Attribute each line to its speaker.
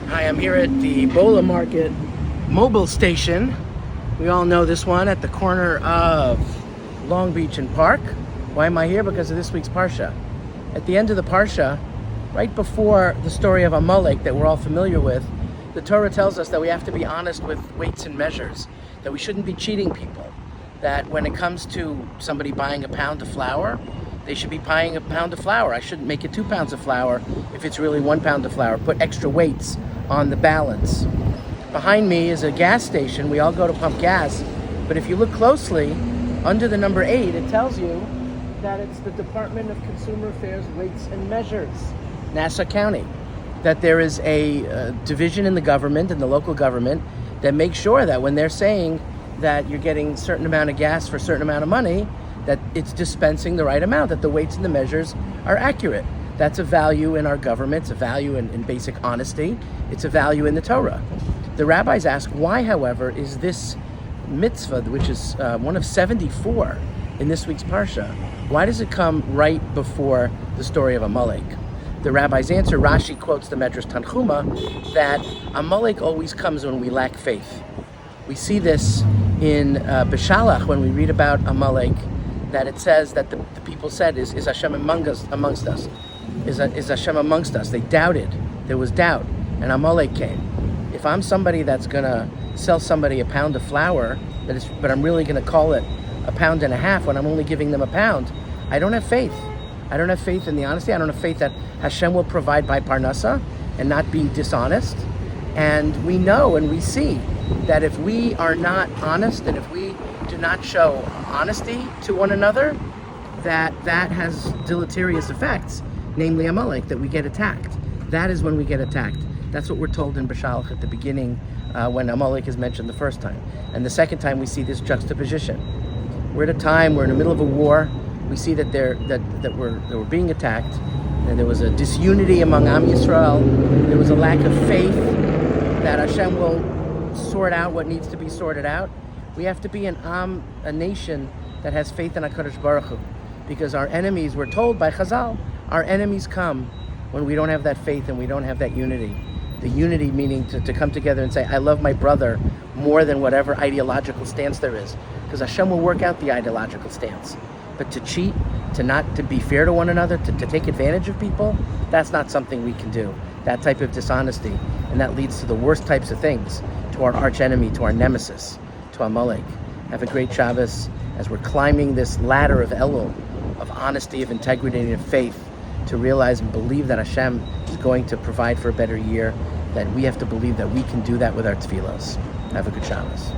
Speaker 1: Hi, I'm here at the Bola Market mobile station. We all know this one at the corner of Long Beach and Park. Why am I here? Because of this week's Parsha. At the end of the Parsha, right before the story of Amalek that we're all familiar with, the Torah tells us that we have to be honest with weights and measures, that we shouldn't be cheating people, that when it comes to somebody buying a pound of flour, they should be buying a pound of flour. I shouldn't make it 2 pounds of flour if it's really 1 pound of flour. Put extra weights on the balance. Behind me is a gas station. We all go to pump gas, but if you look closely, under the number 8, it tells you that it's the Department of Consumer Affairs Weights and Measures, Nassau County. That there is a division in the government, in the local government, that makes sure that when they're saying that you're getting a certain amount of gas for a certain amount of money, that it's dispensing the right amount, that the weights and the measures are accurate. That's a value in our government. It's a value in basic honesty. It's a value in the Torah. The rabbis ask, why, however, is this mitzvah, which is one of 74 in this week's Parsha, why does it come right before the story of Amalek? The rabbis answer, Rashi quotes the Medrash Tanchuma, that Amalek always comes when we lack faith. We see this in Beshalach when we read about Amalek, that it says that the people said, is Hashem amongst us? Is Hashem amongst us? They doubted. There was doubt. And Amalek came. If I'm somebody that's going to sell somebody a pound of flour, but I'm really going to call it a pound and a half when I'm only giving them a pound, I don't have faith. I don't have faith in the honesty. I don't have faith that Hashem will provide by Parnasa and not be dishonest. And we know and we see that if we are not honest and if we do not show honesty to one another, that has deleterious effects, namely Amalek, that we get attacked. That is when we get attacked. That's what we're told in Beshalach at the beginning when Amalek is mentioned the first time. And the second time we see this juxtaposition. We're at a time, we're in the middle of a war. We see that we're being attacked, and there was a disunity among Am Yisrael. There was a lack of faith that Hashem will sort out what needs to be sorted out. We have to be a nation that has faith in HaKadosh Baruch Hu, because our enemies, we're told by Chazal, our enemies come when we don't have that faith and we don't have that unity. The unity meaning to come together and say, I love my brother more than whatever ideological stance there is, because Hashem will work out the ideological stance. But to cheat, to be fair to one another, to take advantage of people, that's not something we can do. That type of dishonesty, and that leads to the worst types of things, to our arch enemy, to our nemesis, to Amalek. Have a great Shabbos as we're climbing this ladder of Elul, of honesty, of integrity, and of faith, to realize and believe that Hashem is going to provide for a better year, that we have to believe that we can do that with our tefillos. Have a good Shabbos.